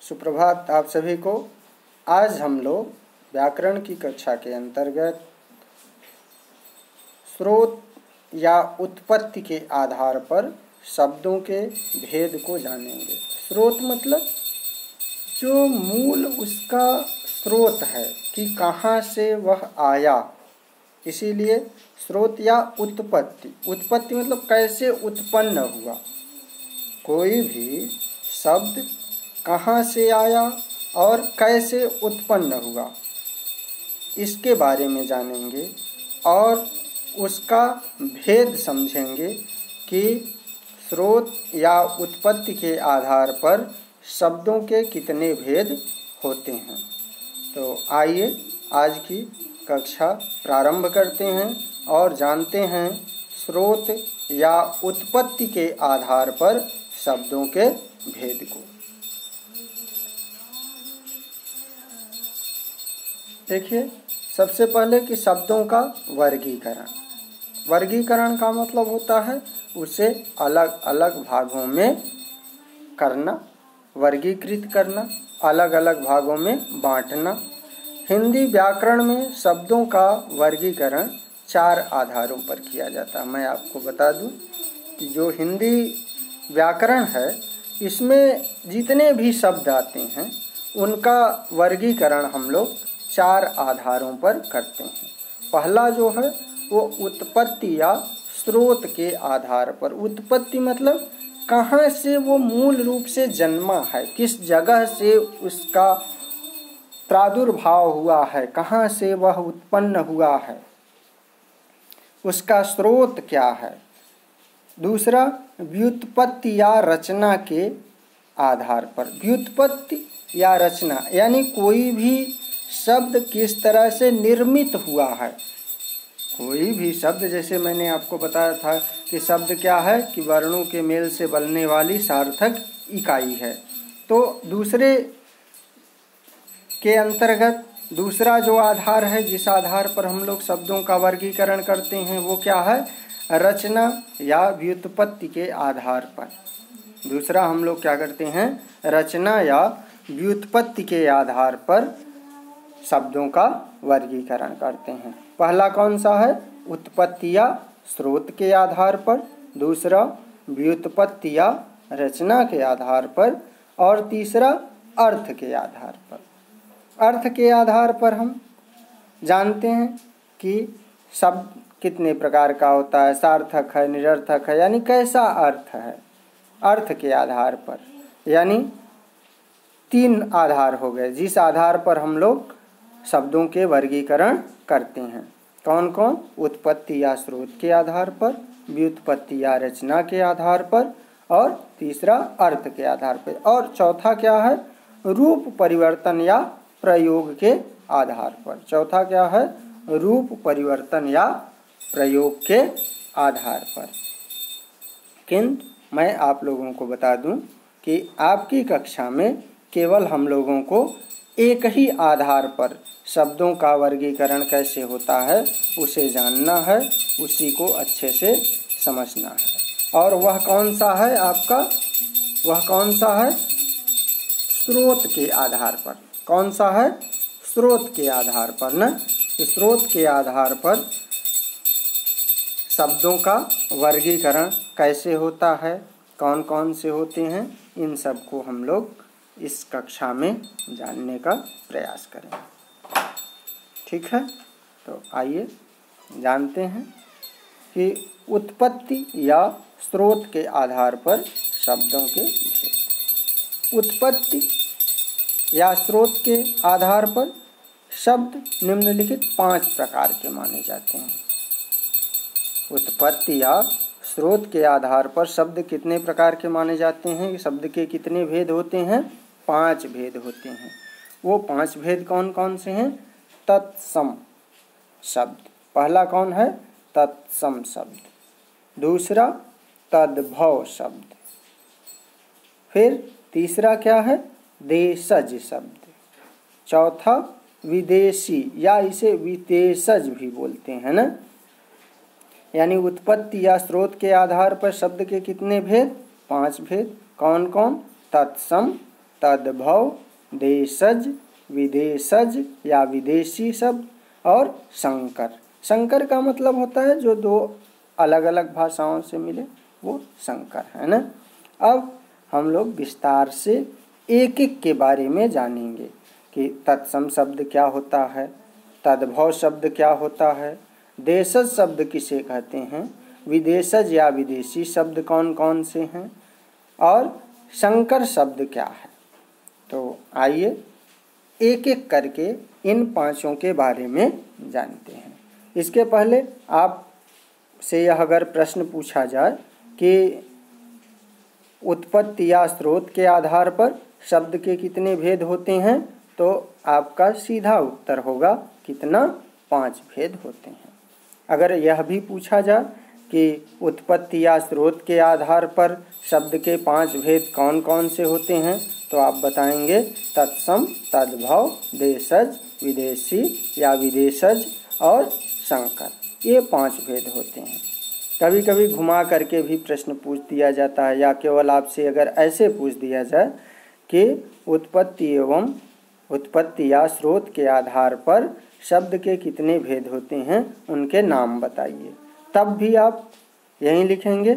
सुप्रभात आप सभी को। आज हम लोग व्याकरण की कक्षा के अंतर्गत स्रोत या उत्पत्ति के आधार पर शब्दों के भेद को जानेंगे। स्रोत मतलब जो मूल उसका स्रोत है कि कहाँ से वह आया, इसीलिए स्रोत या उत्पत्ति। उत्पत्ति मतलब कैसे उत्पन्न हुआ, कोई भी शब्द कहाँ से आया और कैसे उत्पन्न हुआ, इसके बारे में जानेंगे और उसका भेद समझेंगे कि स्रोत या उत्पत्ति के आधार पर शब्दों के कितने भेद होते हैं। तो आइए आज की कक्षा प्रारंभ करते हैं और जानते हैं स्रोत या उत्पत्ति के आधार पर शब्दों के भेद को। देखिए, सबसे पहले कि शब्दों का वर्गीकरण। वर्गीकरण का मतलब होता है उसे अलग अलग भागों में करना, वर्गीकृत करना, अलग अलग भागों में बांटना। हिंदी व्याकरण में शब्दों का वर्गीकरण 4 आधारों पर किया जाता है। मैं आपको बता दूं कि जो हिंदी व्याकरण है इसमें जितने भी शब्द आते हैं उनका वर्गीकरण हम लोग 4 आधारों पर करते हैं। पहला जो है वो उत्पत्ति या स्रोत के आधार पर। उत्पत्ति मतलब कहाँ से वो मूल रूप से जन्मा है, किस जगह से उसका प्रादुर्भाव हुआ है, कहाँ से वह उत्पन्न हुआ है, उसका स्रोत क्या है। दूसरा व्युत्पत्ति या रचना के आधार पर। व्युत्पत्ति या रचना यानी कोई भी शब्द किस तरह से निर्मित हुआ है। कोई भी शब्द, जैसे मैंने आपको बताया था कि शब्द क्या है कि वर्णों के मेल से बनने वाली सार्थक इकाई है। तो दूसरे के अंतर्गत दूसरा जो आधार है, जिस आधार पर हम लोग शब्दों का वर्गीकरण करते हैं, वो क्या है, रचना या व्युत्पत्ति के आधार पर। दूसरा हम लोग क्या करते हैं, रचना या व्युत्पत्ति के आधार पर शब्दों का वर्गीकरण करते हैं। पहला कौन सा है, उत्पत्ति या स्रोत के आधार पर। दूसरा व्युत्पत्ति या रचना के आधार पर। और तीसरा अर्थ के आधार पर। अर्थ के आधार पर हम जानते हैं कि शब्द कितने प्रकार का होता है, सार्थक है, निरर्थक है, यानी कैसा अर्थ है। अर्थ के आधार पर यानी 3 आधार हो गए जिस आधार पर हम लोग शब्दों के वर्गीकरण करते हैं। कौन कौन, उत्पत्ति या स्रोत के आधार पर, व्युत्पत्ति या रचना के आधार पर, और तीसरा अर्थ के आधार पर। और चौथा क्या है, रूप परिवर्तन या प्रयोग के आधार पर। चौथा क्या है, रूप परिवर्तन या प्रयोग के आधार पर। किंतु मैं आप लोगों को बता दूं कि आपकी कक्षा में केवल हम लोगों को एक ही आधार पर शब्दों का वर्गीकरण कैसे होता है उसे जानना है, उसी को अच्छे से समझना है। और वह कौन सा है आपका, वह कौन सा है, स्रोत के आधार पर। कौन सा है, स्रोत के आधार पर ना। स्रोत के आधार पर शब्दों का वर्गीकरण कैसे होता है, कौन कौन से होते हैं, इन सब को हम लोग इस कक्षा में जानने का प्रयास करें। ठीक है, तो आइए जानते हैं कि उत्पत्ति या स्रोत के आधार पर शब्दों के भेद। उत्पत्ति या स्रोत के आधार पर शब्द निम्नलिखित 5 प्रकार के माने जाते हैं। उत्पत्ति या स्रोत के आधार पर शब्द कितने प्रकार के माने जाते हैं, शब्द के कितने भेद होते हैं, 5 भेद होते हैं। वो 5 भेद कौन कौन से हैं, तत्सम शब्द। पहला कौन है, तत्सम शब्द। दूसरा तद्भव शब्द। फिर तीसरा क्या है, देशज शब्द। चौथा विदेशी या इसे विदेशज भी बोलते हैं ना। यानी उत्पत्ति या स्रोत के आधार पर शब्द के कितने भेद, 5 भेद। कौन कौन, तत्सम, तद्भव, देशज, विदेशज या विदेशी शब्द, और संकर। संकर का मतलब होता है जो दो अलग अलग भाषाओं से मिले, वो संकर है ना। अब हम लोग विस्तार से एक एक के बारे में जानेंगे कि तत्सम शब्द क्या होता है, तद्भव शब्द क्या होता है, देशज शब्द किसे कहते हैं, विदेशज या विदेशी शब्द कौन कौन से हैं, और संकर शब्द क्या है। तो आइए एक एक करके इन पांचों के बारे में जानते हैं। इसके पहले आपसे यह अगर प्रश्न पूछा जाए कि उत्पत्ति या स्रोत के आधार पर शब्द के कितने भेद होते हैं, तो आपका सीधा उत्तर होगा कितना, 5 भेद होते हैं। अगर यह भी पूछा जाए कि उत्पत्ति या स्रोत के आधार पर शब्द के 5 भेद कौन कौन से होते हैं, तो आप बताएंगे तत्सम, तद्भव, देशज, विदेशी या विदेशज और संकर, ये 5 भेद होते हैं। कभी कभी घुमा करके भी प्रश्न पूछ दिया जाता है, या केवल आपसे अगर ऐसे पूछ दिया जाए कि उत्पत्ति या स्रोत के आधार पर शब्द के कितने भेद होते हैं, उनके नाम बताइए, तब भी आप यही लिखेंगे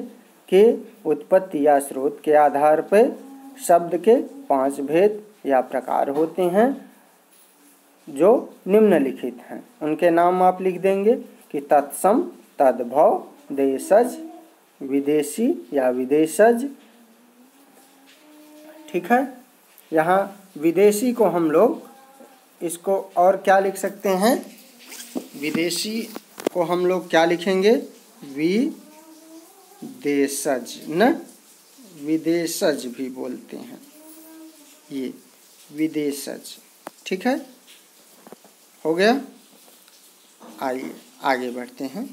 कि उत्पत्ति या स्रोत के आधार पर शब्द के 5 भेद या प्रकार होते हैं जो निम्नलिखित हैं। उनके नाम आप लिख देंगे कि तत्सम, तद्भव, देशज, विदेशी या विदेशज। ठीक है। यहाँ विदेशी को हम लोग इसको और क्या लिख सकते हैं, विदेशी को हम लोग क्या लिखेंगे, विदेशज न, विदेशज भी बोलते हैं, ये विदेशज। ठीक है, हो गया। आइए आगे बढ़ते हैं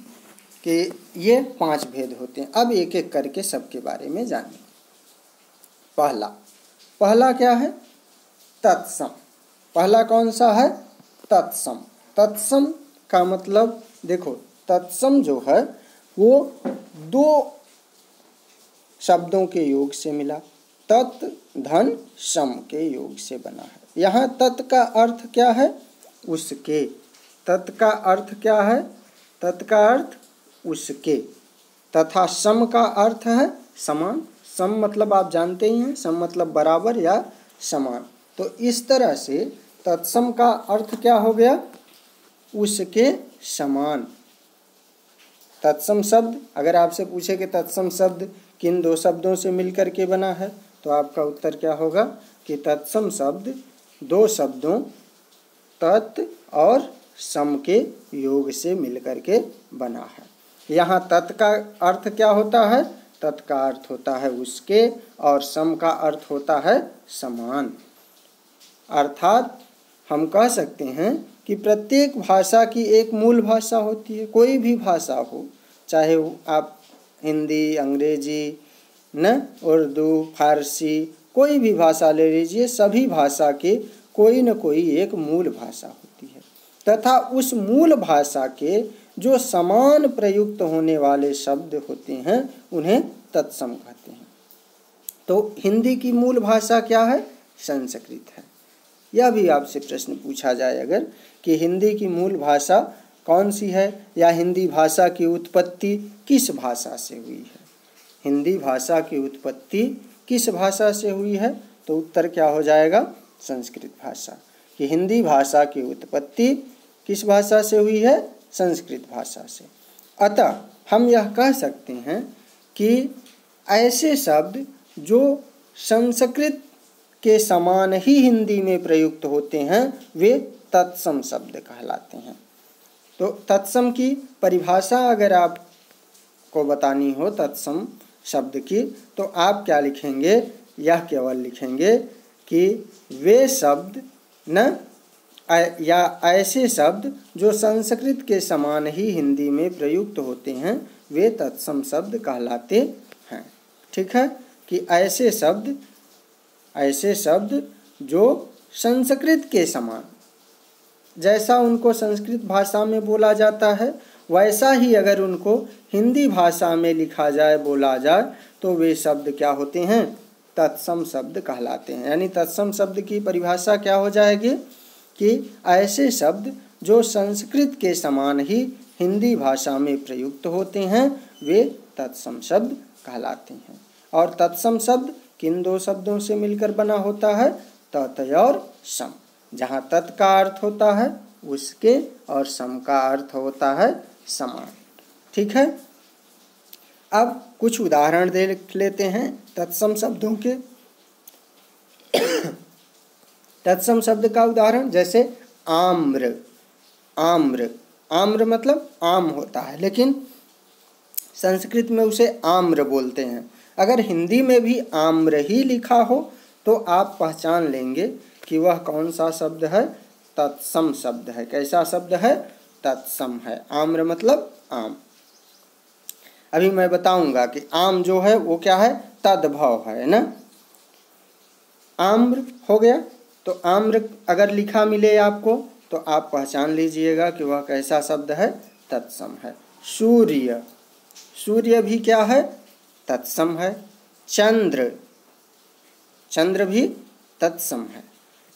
कि ये 5 भेद होते हैं। अब एक एक करके सबके बारे में जानें। पहला क्या है, तत्सम। पहला कौन सा है, तत्सम। तत्सम का मतलब देखो, तत्सम जो है वो 2 शब्दों के योग से मिला, तत् धन सम के योग से बना है। यहाँ तत् का अर्थ क्या है, उसके। तत् का अर्थ क्या है, तत् का अर्थ उसके, तथा सम का अर्थ है समान। सम मतलब आप जानते ही हैं, सम मतलब बराबर या समान। तो इस तरह से तत्सम का अर्थ क्या हो गया, उसके समान। तत्सम शब्द, अगर आपसे पूछे कि तत्सम शब्द किन 2 शब्दों से मिलकर के बना है, तो आपका उत्तर क्या होगा कि तत्सम शब्द 2 शब्दों तत् और सम के योग से मिलकर के बना है। यहाँ तत् का अर्थ क्या होता है, तत् का अर्थ होता है उसके, और सम का अर्थ होता है समान। अर्थात हम कह सकते हैं कि प्रत्येक भाषा की एक मूल भाषा होती है। कोई भी भाषा हो, चाहे आप हिंदी, अंग्रेजी न, उर्दू, फारसी, कोई भी भाषा ले लीजिए, सभी भाषा के कोई न कोई एक मूल भाषा होती है, तथा उस मूल भाषा के जो समान प्रयुक्त होने वाले शब्द होते हैं उन्हें तत्सम कहते हैं। तो हिंदी की मूल भाषा क्या है, संस्कृत है। यह भी आपसे प्रश्न पूछा जाए अगर कि हिंदी की मूल भाषा कौन सी है, या हिंदी भाषा की उत्पत्ति किस भाषा से हुई है, हिंदी भाषा की उत्पत्ति किस भाषा से हुई है, तो उत्तर क्या हो जाएगा, संस्कृत भाषा। कि हिंदी भाषा की उत्पत्ति किस भाषा से हुई है, संस्कृत भाषा से। अतः हम यह कह सकते हैं कि ऐसे शब्द जो संस्कृत के समान ही हिंदी में प्रयुक्त होते हैं वे तत्सम शब्द कहलाते हैं। तो तत्सम की परिभाषा अगर आपको बतानी हो तत्सम शब्द की, तो आप क्या लिखेंगे, यह केवल लिखेंगे कि वे शब्द न या ऐसे शब्द जो संस्कृत के समान ही हिंदी में प्रयुक्त होते हैं वे तत्सम शब्द कहलाते हैं। ठीक है, कि ऐसे शब्द जो संस्कृत के समान, जैसा उनको संस्कृत भाषा में बोला जाता है वैसा ही अगर उनको हिंदी भाषा में लिखा जाए, बोला जाए, तो वे शब्द क्या होते हैं, तत्सम शब्द कहलाते हैं। यानी तत्सम शब्द की परिभाषा क्या हो जाएगी कि ऐसे शब्द जो संस्कृत के समान ही हिंदी भाषा में प्रयुक्त होते हैं वे तत्सम शब्द कहलाते हैं। और तत्सम शब्द किन दो शब्दों से मिलकर बना होता है? तत् और सम। जहाँ तत् का अर्थ होता है उसके और सम का अर्थ होता है समान। ठीक है, अब कुछ उदाहरण देख लेते हैं तत्सम शब्दों के। तत्सम शब्द का उदाहरण जैसे आम्र। आम्र, आम्र मतलब आम होता है, लेकिन संस्कृत में उसे आम्र बोलते हैं। अगर हिंदी में भी आम्र ही लिखा हो तो आप पहचान लेंगे कि वह कौन सा शब्द है? तत्सम शब्द है। कैसा शब्द है? तत्सम है। आम्र मतलब आम। अभी मैं बताऊंगा कि आम जो है वो क्या है? तद्भव है ना। आम्र हो गया, तो आम्र अगर लिखा मिले आपको तो आप पहचान लीजिएगा कि वह कैसा शब्द है? तत्सम है। सूर्य, सूर्य भी क्या है? तत्सम है। चंद्र, चंद्र भी तत्सम है।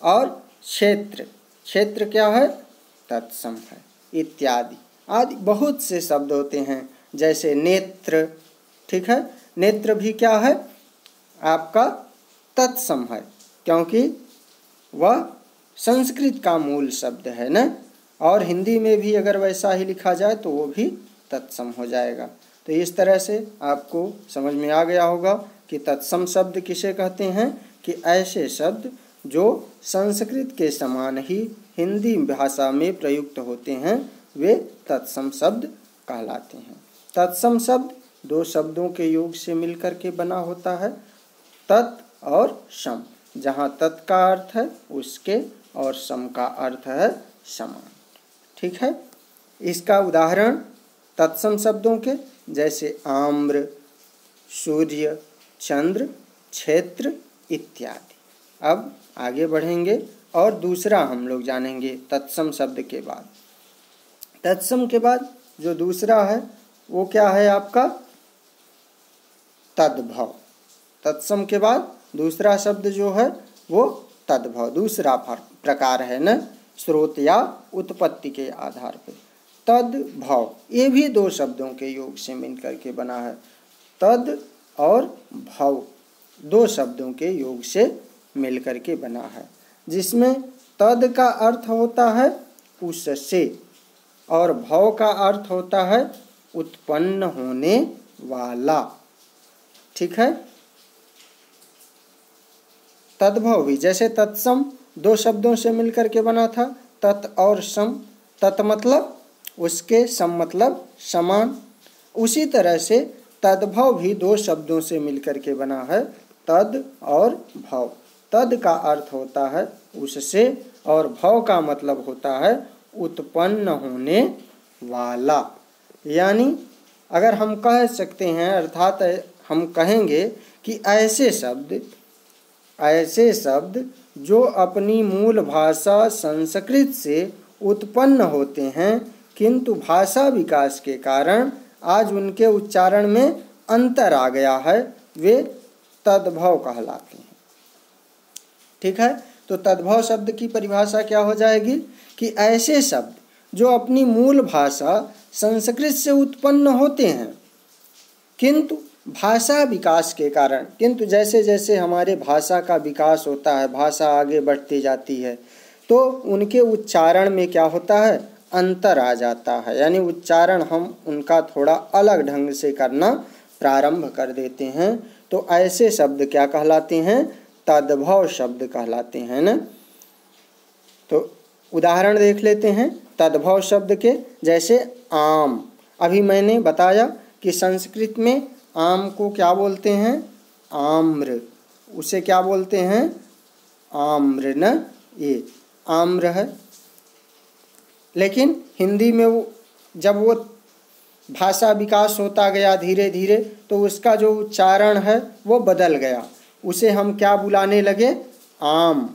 और क्षेत्र, क्षेत्र क्या है? तत्सम है। इत्यादि आदि बहुत से शब्द होते हैं। जैसे नेत्र, ठीक है, नेत्र भी क्या है? आपका तत्सम है, क्योंकि वह संस्कृत का मूल शब्द है ना। और हिंदी में भी अगर वैसा ही लिखा जाए तो वो भी तत्सम हो जाएगा। तो इस तरह से आपको समझ में आ गया होगा कि तत्सम शब्द किसे कहते हैं कि ऐसे शब्द जो संस्कृत के समान ही हिंदी भाषा में प्रयुक्त होते हैं वे तत्सम शब्द कहलाते हैं। तत्सम शब्द दो शब्दों के योग से मिलकर के बना होता है, तत् और सम। जहाँ तत् का अर्थ है उसके और सम का अर्थ है समान। ठीक है, इसका उदाहरण तत्सम शब्दों के जैसे आम्र, सूर्य, चंद्र, क्षेत्र इत्यादि। अब आगे बढ़ेंगे और दूसरा हम लोग जानेंगे तत्सम शब्द के बाद। तत्सम के बाद जो दूसरा है वो क्या है आपका? तद्भव। तत्सम के बाद दूसरा शब्द जो है वो तद्भव, दूसरा प्रकार है न, स्रोत या उत्पत्ति के आधार पर। तद्भव ये भी दो शब्दों के योग से मिलकर के बना है। तद और भव दो शब्दों के योग से मिलकर के बना है, जिसमें तद का अर्थ होता है उससे और भव का अर्थ होता है उत्पन्न होने वाला। ठीक है, तद्भव भी जैसे तत्सम दो शब्दों से मिलकर के बना था, तत् और सम। तत् मतलब उसके, सम मतलब समान। उसी तरह से तद्भव भी दो शब्दों से मिलकर के बना है, तद और भव। तद का अर्थ होता है उससे और भव का मतलब होता है उत्पन्न होने वाला। यानी अगर हम कह सकते हैं, अर्थात हम कहेंगे कि ऐसे शब्द जो अपनी मूल भाषा संस्कृत से उत्पन्न होते हैं किंतु भाषा विकास के कारण आज उनके उच्चारण में अंतर आ गया है, वे तद्भव कहलाते हैं। ठीक है, तो तद्भव शब्द की परिभाषा क्या हो जाएगी कि ऐसे शब्द जो अपनी मूल भाषा संस्कृत से उत्पन्न होते हैं किंतु भाषा विकास के कारण, किंतु जैसे जैसे हमारे भाषा का विकास होता है, भाषा आगे बढ़ती जाती है, तो उनके उच्चारण में क्या होता है? अंतर आ जाता है। यानी उच्चारण हम उनका थोड़ा अलग ढंग से करना प्रारंभ कर देते हैं। तो ऐसे शब्द क्या कहलाते हैं? तद्भव शब्द कहलाते हैं ना। तो उदाहरण देख लेते हैं तद्भव शब्द के, जैसे आम। अभी मैंने बताया कि संस्कृत में आम को क्या बोलते हैं? आम्र। उसे क्या बोलते हैं? आम्र न, ये आम्र है। लेकिन हिंदी में जब वो भाषा विकास होता गया धीरे धीरे तो उसका जो उच्चारण है वो बदल गया, उसे हम क्या बुलाने लगे? आम।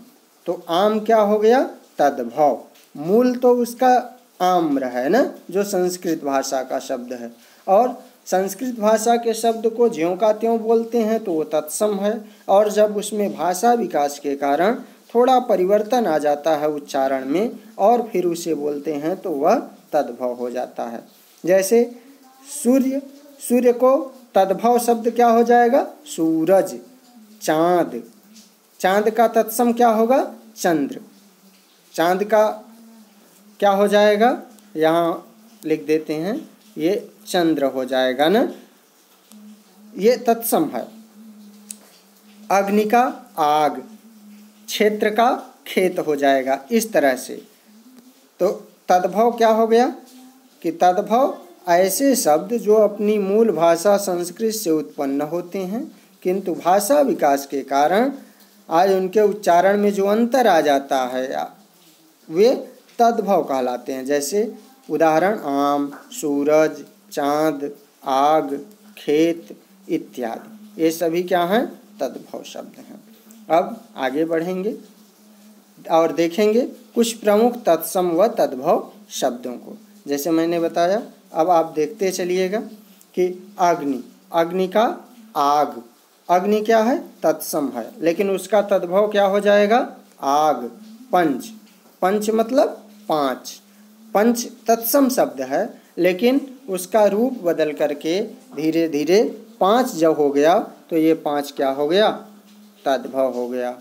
तो आम क्या हो गया? तद्भव। मूल तो उसका आम्र है ना, जो संस्कृत भाषा का शब्द है, और संस्कृत भाषा के शब्द को ज्यों का त्यों बोलते हैं तो वो तत्सम है, और जब उसमें भाषा विकास के कारण थोड़ा परिवर्तन आ जाता है उच्चारण में और फिर उसे बोलते हैं तो वह तद्भव हो जाता है। जैसे सूर्य, सूर्य को तद्भव शब्द क्या हो जाएगा? सूरज। चाँद, चाँद का तत्सम क्या होगा? चंद्र। चाँद का क्या हो जाएगा? यहाँ लिख देते हैं, ये चंद्र हो जाएगा ना, ये तत्सम है। अग्नि का आग, क्षेत्र का खेत हो जाएगा। इस तरह से तो तद्भव क्या हो गया कि तद्भव ऐसे शब्द जो अपनी मूल भाषा संस्कृत से उत्पन्न होते हैं किंतु भाषा विकास के कारण आज उनके उच्चारण में जो अंतर आ जाता है वे तद्भव कहलाते हैं। जैसे उदाहरण आम, सूरज, चाँद, आग, खेत इत्यादि, ये सभी क्या हैं? तद्भव शब्द हैं। अब आगे बढ़ेंगे और देखेंगे कुछ प्रमुख तत्सम व तद्भव शब्दों को। जैसे मैंने बताया, अब आप देखते चलिएगा कि अग्नि, अग्नि का आग, अग्नि क्या है? तत्सम है, लेकिन उसका तद्भव क्या हो जाएगा? आग। पंच, पंच मतलब पाँच, पंच तत्सम शब्द है, लेकिन उसका रूप बदल करके धीरे धीरे पाँच जब हो गया तो ये पाँच क्या हो गया? तद्भव हो गया।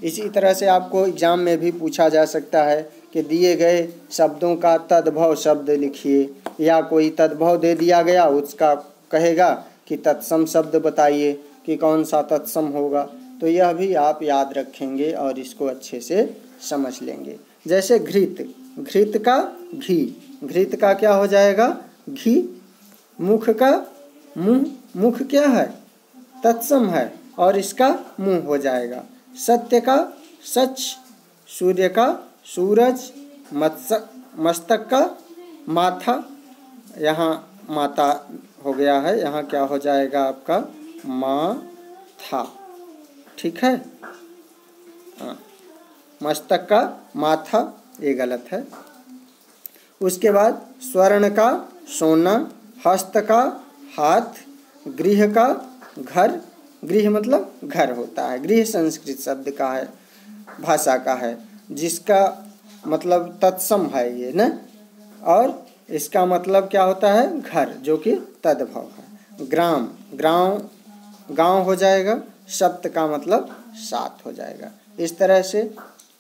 इसी तरह से आपको एग्जाम में भी पूछा जा सकता है कि दिए गए शब्दों का तद्भव शब्द लिखिए, या कोई तद्भव दे दिया गया उसका कहेगा कि तत्सम शब्द बताइए कि कौन सा तत्सम होगा। तो यह भी आप याद रखेंगे और इसको अच्छे से समझ लेंगे। जैसे घृत, घृत का घी, घृत का क्या हो जाएगा? घी। मुख का मुंह, मुख क्या है? तत्सम है और इसका मुंह हो जाएगा। सत्य का सच, सूर्य का सूरज, मस्तक का माथा, यहाँ माता हो गया है, यहाँ क्या हो जाएगा आपका? माथा। ठीक है, मस्तक का माथा, ये गलत है। उसके बाद स्वर्ण का सोना, हस्त का हाथ, गृह का घर, गृह मतलब घर होता है, गृह संस्कृत शब्द का है, भाषा का है, जिसका मतलब तत्सम है ये ना, और इसका मतलब क्या होता है? घर, जो कि तद्भव है। ग्राम, ग्राम गांव हो जाएगा, सप्त का मतलब सात हो जाएगा। इस तरह से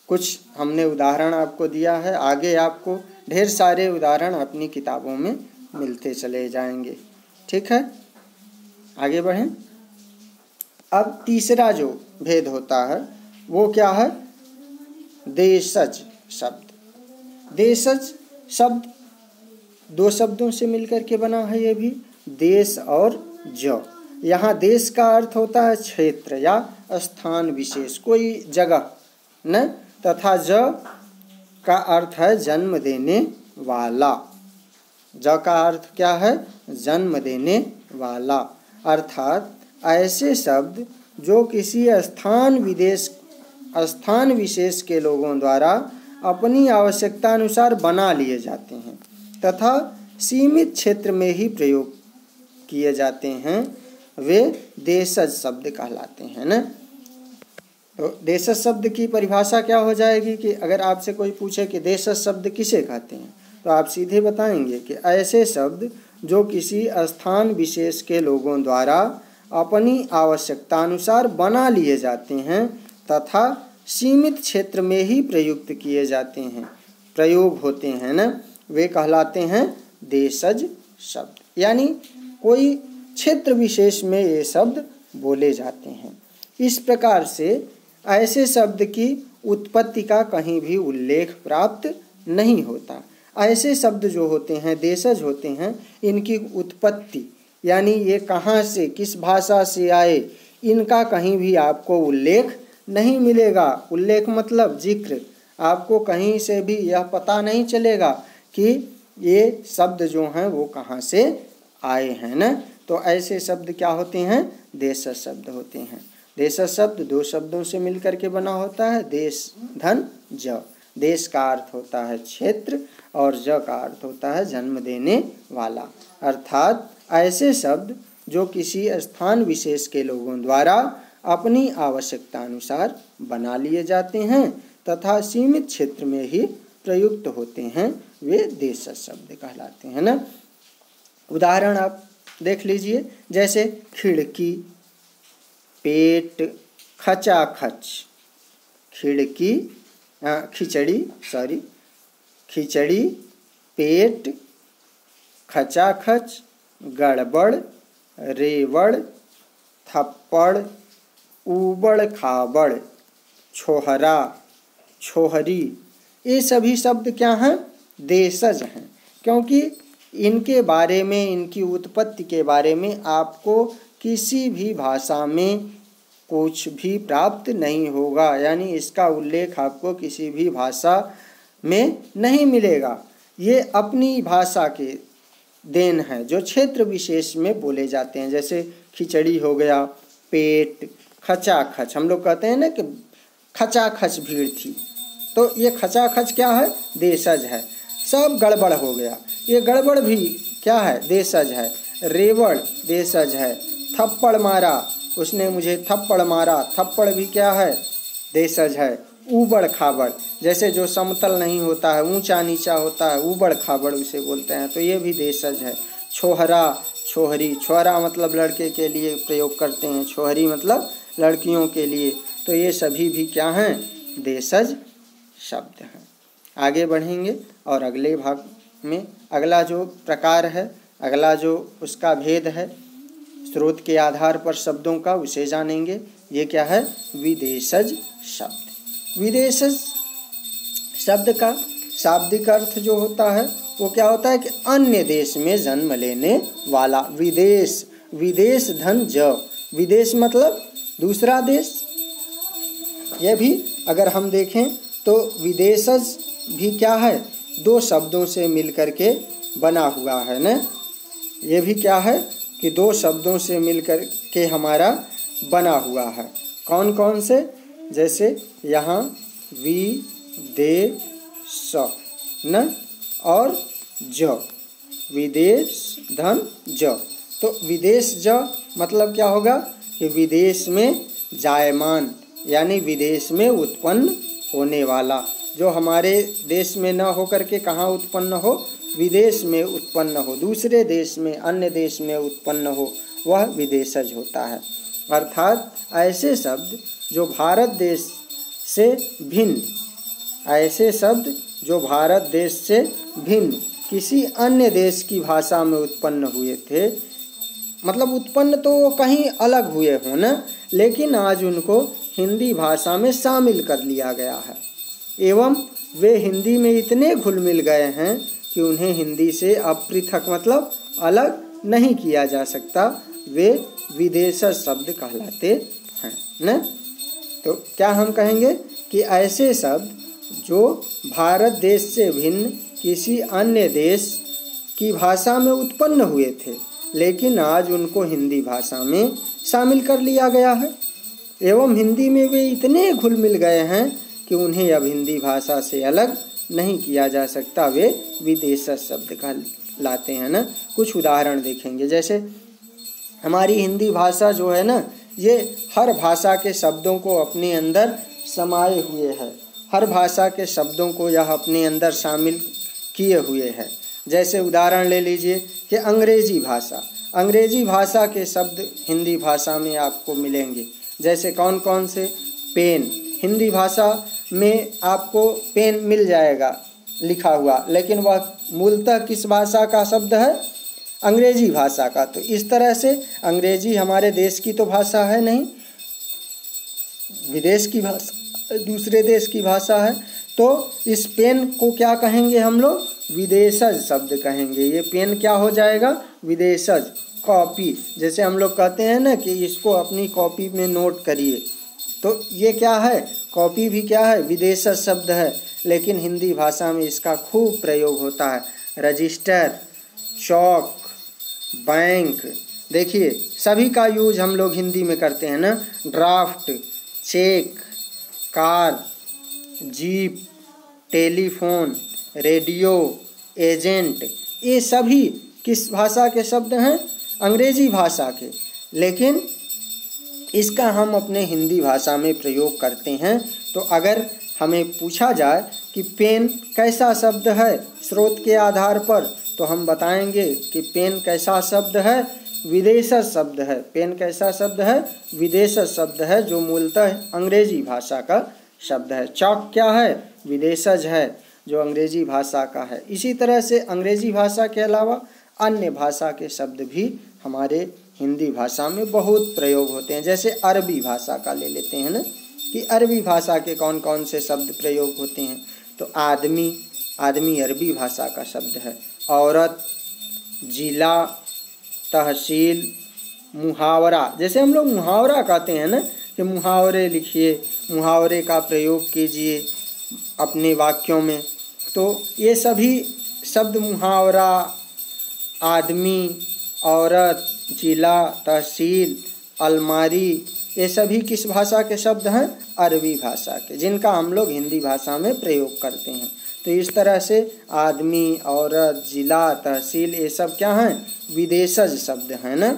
कुछ हमने उदाहरण आपको दिया है, आगे आपको ढेर सारे उदाहरण अपनी किताबों में मिलते चले जाएंगे। ठीक है, आगे बढ़ें। अब तीसरा जो भेद होता है वो क्या है? देशज शब्द। देशज शब्द दो शब्दों से मिलकर के बना है, ये भी देश और ज। यहाँ देश का अर्थ होता है क्षेत्र या स्थान विशेष, कोई जगह न, तथा ज का अर्थ है जन्म देने वाला। ज का अर्थ क्या है? जन्म देने वाला। अर्थात ऐसे शब्द जो किसी स्थान विशेष के लोगों द्वारा अपनी आवश्यकता अनुसार बना लिए जाते हैं तथा सीमित क्षेत्र में ही प्रयोग किए जाते हैं, वे देशज शब्द कहलाते हैं ना। तो देशज शब्द की परिभाषा क्या हो जाएगी कि अगर आपसे कोई पूछे कि देशज शब्द किसे कहते हैं तो आप सीधे बताएंगे कि ऐसे शब्द जो किसी स्थान विशेष के लोगों द्वारा अपनी आवश्यकता अनुसार बना लिए जाते हैं तथा सीमित क्षेत्र में ही प्रयुक्त किए जाते हैं, प्रयोग होते हैं ना, वे कहलाते हैं देशज शब्द। यानी कोई क्षेत्र विशेष में ये शब्द बोले जाते हैं। इस प्रकार से ऐसे शब्द की उत्पत्ति का कहीं भी उल्लेख प्राप्त नहीं होता। ऐसे शब्द जो होते हैं देशज होते हैं, इनकी उत्पत्ति यानी ये कहाँ से, किस भाषा से आए, इनका कहीं भी आपको उल्लेख नहीं मिलेगा। उल्लेख मतलब जिक्र, आपको कहीं से भी यह पता नहीं चलेगा कि ये शब्द जो हैं वो कहाँ से आए हैं ना। तो ऐसे शब्द क्या होते हैं? देशज शब्द होते हैं। देशज शब्द दो शब्दों से मिलकर के बना होता है, देश धन ज। देश का अर्थ होता है क्षेत्र और ज का अर्थ होता है जन्म देने वाला। अर्थात ऐसे शब्द जो किसी स्थान विशेष के लोगों द्वारा अपनी आवश्यकता अनुसार बना लिए जाते हैं तथा सीमित क्षेत्र में ही प्रयुक्त होते हैं, वे देशज शब्द कहलाते हैं ना। उदाहरण आप देख लीजिए, जैसे खिड़की, पेट, खचाखच, खिड़की, खिचड़ी, पेट, खचाखच, गड़बड़, रेवड़, थप्पड़, ऊबड़ खाबड़, छोहरा, छोहरी, ये सभी शब्द क्या हैं? देशज हैं, क्योंकि इनके बारे में, इनकी उत्पत्ति के बारे में आपको किसी भी भाषा में कुछ भी प्राप्त नहीं होगा, यानी इसका उल्लेख आपको किसी भी भाषा में नहीं मिलेगा। ये अपनी भाषा के देन है जो क्षेत्र विशेष में बोले जाते हैं। जैसे खिचड़ी हो गया, पेट, खचाखच, हम लोग कहते हैं ना कि खचाखच भीड़ थी, तो ये खचाखच क्या है? देशज है। सब गड़बड़ हो गया, ये गड़बड़ भी क्या है? देशज है। रेवड़ देशज है। थप्पड़ मारा, उसने मुझे थप्पड़ मारा, थप्पड़ भी क्या है? देशज है। ऊबड़ खाबड़, जैसे जो समतल नहीं होता है, ऊंचा नीचा होता है, ऊबड़ खाबड़ उसे बोलते हैं, तो ये भी देशज है। छोहरा, छोहरी, छोहरा मतलब लड़के के लिए प्रयोग करते हैं, छोहरी मतलब लड़कियों के लिए, तो ये सभी भी क्या हैं? देशज शब्द हैं। आगे बढ़ेंगे और अगले भाग में अगला जो प्रकार है, अगला जो उसका भेद है स्रोत के आधार पर शब्दों का, उसे जानेंगे। ये क्या है? विदेशज शब्द। विदेशज शब्द का शाब्दिक अर्थ जो होता है वो क्या होता है कि अन्य देश में जन्म लेने वाला। विदेश, विदेश धन ज, विदेश मतलब दूसरा देश। यह भी अगर हम देखें तो विदेशज भी क्या है? दो शब्दों से मिलकर के बना हुआ है ना। ये भी क्या है कि दो शब्दों से मिलकर के हमारा बना हुआ है। कौन कौन से? जैसे यहाँ विदेश न और ज, विदेश धन ज, तो विदेश ज मतलब क्या होगा कि विदेश में जायमान, यानी विदेश में उत्पन्न होने वाला। जो हमारे देश में न होकर के कहाँ उत्पन्न हो? विदेश में उत्पन्न हो, दूसरे देश में, अन्य देश में उत्पन्न हो, वह विदेशज होता है। अर्थात ऐसे शब्द जो भारत देश से भिन्न, ऐसे शब्द जो भारत देश से भिन्न किसी अन्य देश की भाषा में उत्पन्न हुए थे, मतलब उत्पन्न तो वो कहीं अलग हुए हों ना, लेकिन आज उनको हिंदी भाषा में शामिल कर लिया गया है, एवं वे हिंदी में इतने घुल मिल गए हैं कि उन्हें हिंदी से अपृथक मतलब अलग नहीं किया जा सकता। वे विदेशज शब्द कहलाते हैं न। तो क्या हम कहेंगे कि ऐसे शब्द जो भारत देश से भिन्न किसी अन्य देश की भाषा में उत्पन्न हुए थे, लेकिन आज उनको हिंदी भाषा में शामिल कर लिया गया है, एवं हिंदी में वे इतने घुल मिल गए हैं कि उन्हें अब हिंदी भाषा से अलग नहीं किया जा सकता। वे विदेशज शब्द कहलाते हैं ना। कुछ उदाहरण देखेंगे। जैसे हमारी हिंदी भाषा जो है ना, ये हर भाषा के शब्दों को अपने अंदर समाये हुए है, हर भाषा के शब्दों को यह अपने अंदर शामिल किए हुए है। जैसे उदाहरण ले लीजिए कि अंग्रेजी भाषा, अंग्रेजी भाषा के शब्द हिंदी भाषा में आपको मिलेंगे। जैसे कौन कौन से? पेन, हिंदी भाषा में आपको पेन मिल जाएगा लिखा हुआ, लेकिन वह मूलतः किस भाषा का शब्द है? अंग्रेजी भाषा का। तो इस तरह से अंग्रेजी हमारे देश की तो भाषा है नहीं, विदेश की भाषा, दूसरे देश की भाषा है। तो इस पेन को क्या कहेंगे हम लोग? विदेशज शब्द कहेंगे। ये पेन क्या हो जाएगा? विदेशज। कॉपी, जैसे हम लोग कहते हैं ना कि इसको अपनी कॉपी में नोट करिए, तो ये क्या है? कॉपी भी क्या है? विदेशज शब्द है, लेकिन हिंदी भाषा में इसका खूब प्रयोग होता है। रजिस्टर, चौक, बैंक, देखिए सभी का यूज हम लोग हिंदी में करते हैं ना। Draft, cheque, car, jeep, telephone, radio, agent, ये सभी किस भाषा के शब्द हैं? अंग्रेजी भाषा के, लेकिन इसका हम अपने हिंदी भाषा में प्रयोग करते हैं। तो अगर हमें पूछा जाए कि पेन कैसा शब्द है स्रोत के आधार पर, तो हम बताएंगे कि पेन कैसा शब्द है, विदेशज शब्द है। पेन कैसा शब्द है, विदेशज शब्द है, जो मूलतः अंग्रेजी भाषा का शब्द है। चॉक क्या है, विदेशज है, जो अंग्रेजी भाषा का है। इसी तरह से अंग्रेजी भाषा के अलावा अन्य भाषा के शब्द भी हमारे हिंदी भाषा में बहुत प्रयोग होते हैं। जैसे अरबी भाषा का ले लेते हैं ना, कि अरबी भाषा के कौन कौन से शब्द प्रयोग होते हैं। तो आदमी, आदमी अरबी भाषा का शब्द है। औरत, जिला, तहसील, मुहावरा, जैसे हम लोग मुहावरा कहते हैं ना कि मुहावरे लिखिए, मुहावरे का प्रयोग कीजिए अपने वाक्यों में। तो ये सभी शब्द मुहावरा, आदमी, औरत, जिला, तहसील, अलमारी, ये सभी किस भाषा के शब्द हैं, अरबी भाषा के, जिनका हम लोग हिंदी भाषा में प्रयोग करते हैं। तो इस तरह से आदमी, औरत, जिला, तहसील, ये सब क्या हैं, विदेशज शब्द हैं ना।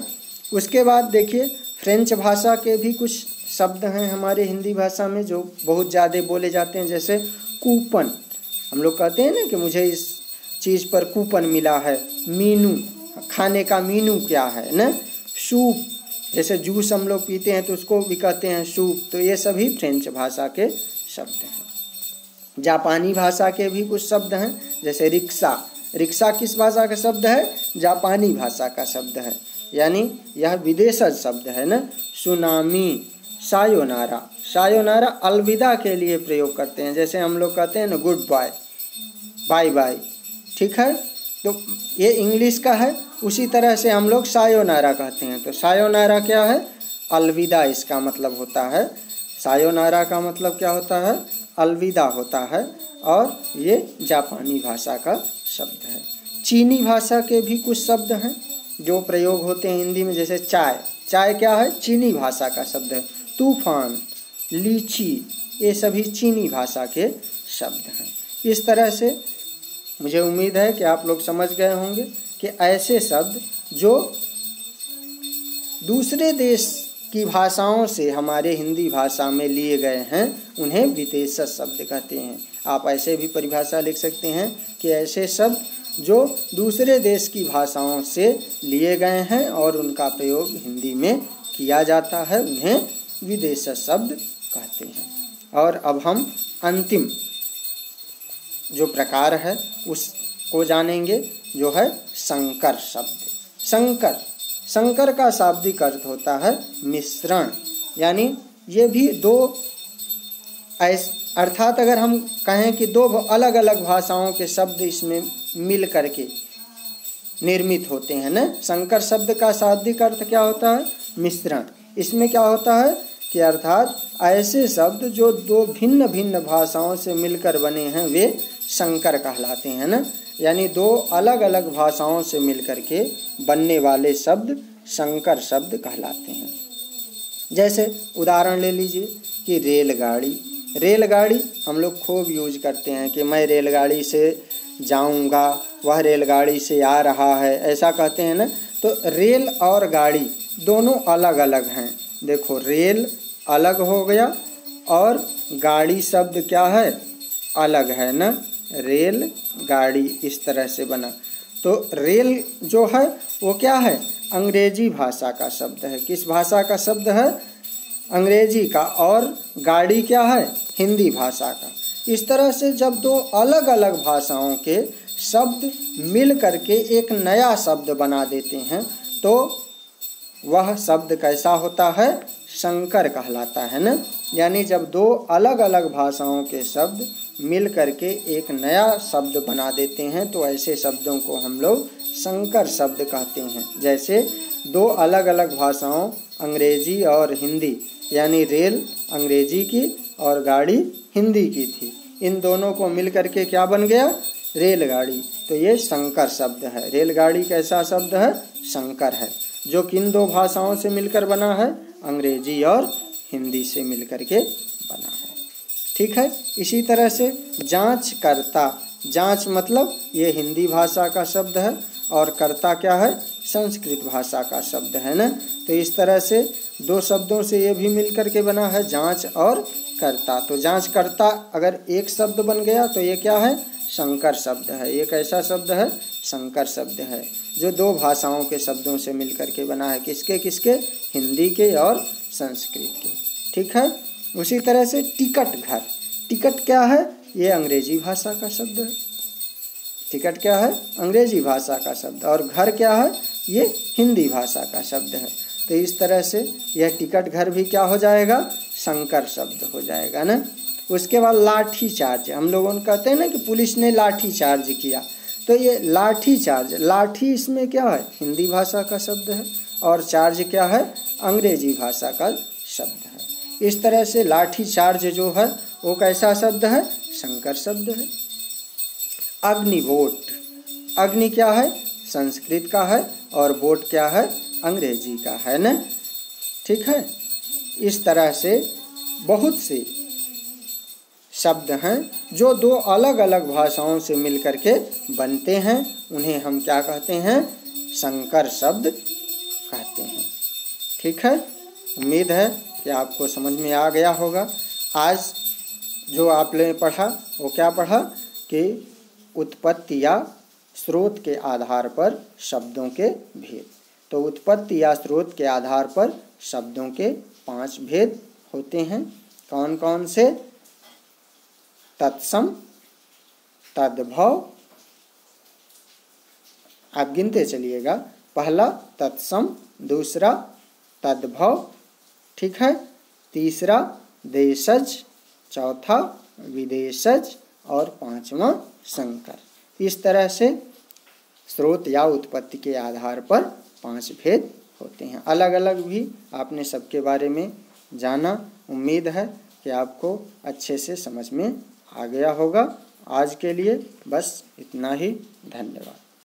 उसके बाद देखिए फ्रेंच भाषा के भी कुछ शब्द हैं हमारे हिंदी भाषा में जो बहुत ज़्यादा बोले जाते हैं। जैसे कूपन, हम लोग कहते हैं ना कि मुझे इस चीज़ पर कूपन मिला है। मीनू, खाने का मीनू क्या है ना। सूप, जैसे जूस हम लोग पीते हैं तो उसको भी कहते हैं सूप। तो ये सभी फ्रेंच भाषा के शब्द हैं। जापानी भाषा के भी कुछ शब्द हैं, जैसे रिक्शा। रिक्शा किस भाषा का शब्द है, जापानी भाषा का शब्द है, यानी यह विदेशज शब्द है ना। सुनामी, सायोनारा, सायोनारा अलविदा के लिए प्रयोग करते हैं। जैसे हम लोग कहते हैं ना गुड बाय, बाय बाय, ठीक है। तो ये इंग्लिश का है। उसी तरह से हम लोग सायोनारा कहते हैं। तो सायोनारा क्या है, अलविदा इसका मतलब होता है। सायोनारा का मतलब क्या होता है, अलविदा होता है। और ये जापानी भाषा का शब्द है। चीनी भाषा के भी कुछ शब्द हैं जो प्रयोग होते हैं हिंदी में। जैसे चाय, चाय क्या है, चीनी भाषा का शब्द है। तूफान, लीची, ये सभी चीनी भाषा के शब्द हैं। इस तरह से मुझे उम्मीद है कि आप लोग समझ गए होंगे कि ऐसे शब्द जो दूसरे देश की भाषाओं से हमारे हिंदी भाषा में लिए गए हैं उन्हें विदेशज शब्द कहते हैं। आप ऐसे भी परिभाषा लिख सकते हैं कि ऐसे शब्द जो दूसरे देश की भाषाओं से लिए गए हैं और उनका प्रयोग हिंदी में किया जाता है, उन्हें विदेशज शब्द कहते हैं। और अब हम अंतिम जो प्रकार है उसको जानेंगे, जो है संकर शब्द। संकर, संकर का शाब्दिक अर्थ होता है मिश्रण, यानी ये भी दो अर्थात अगर हम कहें कि दो अलग अलग भाषाओं के शब्द इसमें मिल करके निर्मित होते हैं ना। संकर शब्द का शाब्दिक अर्थ क्या होता है, मिश्रण। इसमें क्या होता है कि अर्थात ऐसे शब्द जो दो भिन्न भिन्न भाषाओं से मिलकर बने हैं वे संकर कहलाते हैं ना। यानी दो अलग अलग भाषाओं से मिलकर के बनने वाले शब्द संकर शब्द कहलाते हैं। जैसे उदाहरण ले लीजिए कि रेलगाड़ी। रेलगाड़ी हम लोग खूब यूज करते हैं कि मैं रेलगाड़ी से जाऊंगा, वह रेलगाड़ी से आ रहा है, ऐसा कहते हैं ना। तो रेल और गाड़ी दोनों अलग अलग हैं। देखो रेल अलग हो गया और गाड़ी शब्द क्या है, अलग है ना। रेल गाड़ी इस तरह से बना। तो रेल जो है वो क्या है, अंग्रेजी भाषा का शब्द है। किस भाषा का शब्द है, अंग्रेजी का। और गाड़ी क्या है, हिंदी भाषा का। इस तरह से जब दो अलग अलग भाषाओं के शब्द मिल करके एक नया शब्द बना देते हैं तो वह शब्द कैसा होता है, संकर कहलाता है ना। यानी जब दो अलग अलग भाषाओं के शब्द मिल करके एक नया शब्द बना देते हैं तो ऐसे शब्दों को हम लोग संकर शब्द कहते हैं। जैसे दो अलग अलग भाषाओं अंग्रेजी और हिंदी, यानी रेल अंग्रेजी की और गाड़ी हिंदी की थी, इन दोनों को मिल करके क्या बन गया, रेलगाड़ी। तो ये संकर शब्द है। रेलगाड़ी कैसा शब्द है, संकर है, जो किन दो भाषाओं से मिलकर बना है, अंग्रेजी और हिंदी से मिलकर के बना है। ठीक है। इसी तरह से जांचकर्ता, जांच मतलब ये हिंदी भाषा का शब्द है और कर्ता क्या है, संस्कृत भाषा का शब्द है ना। तो इस तरह से दो शब्दों से ये भी मिल करके बना है जांच और कर्ता। तो जांच कर्ता अगर एक शब्द बन गया तो ये क्या है, संकर शब्द है। ये कैसा शब्द है, संकर शब्द है, जो दो भाषाओं के शब्दों से मिल करके बना है। किसके किसके, हिंदी के और संस्कृत के। ठीक है। उसी तरह से टिकट घर, टिकट क्या है, ये अंग्रेजी भाषा का शब्द है। टिकट क्या है, अंग्रेजी भाषा का शब्द, और घर क्या है, ये हिंदी भाषा का शब्द है। तो इस तरह से यह टिकट घर भी क्या हो जाएगा, संकर शब्द हो जाएगा ना। उसके बाद लाठी चार्ज, हम लोगों कहते हैं ना कि पुलिस ने लाठी चार्ज किया, तो ये लाठी चार्ज, लाठी इसमें क्या है, हिंदी भाषा का शब्द है, और चार्ज क्या है, अंग्रेजी भाषा का शब्द है। इस तरह से लाठी चार्ज जो है वो कैसा शब्द है, संकर शब्द है। अग्निवोट, अग्नि क्या है, संस्कृत का है, और वोट क्या है, अंग्रेजी का है ना। ठीक है। इस तरह से बहुत से शब्द हैं जो दो अलग अलग भाषाओं से मिलकर के बनते हैं, उन्हें हम क्या कहते हैं, संकर शब्द कहते हैं। ठीक है। उम्मीद है कि आपको समझ में आ गया होगा। आज जो आपने पढ़ा वो क्या पढ़ा कि उत्पत्ति या स्रोत के आधार पर शब्दों के भेद। तो उत्पत्ति या स्रोत के आधार पर शब्दों के 5 भेद होते हैं। कौन कौन से, तत्सम, तद्भव, आप गिनते चलिएगा, पहला तत्सम, दूसरा तद्भव, ठीक है, तीसरा देशज, चौथा विदेशज, और पांचवा संकर। इस तरह से स्रोत या उत्पत्ति के आधार पर 5 भेद होते हैं। अलग अलग भी आपने सबके बारे में जाना। उम्मीद है कि आपको अच्छे से समझ में आ गया होगा। आज के लिए बस इतना ही। धन्यवाद।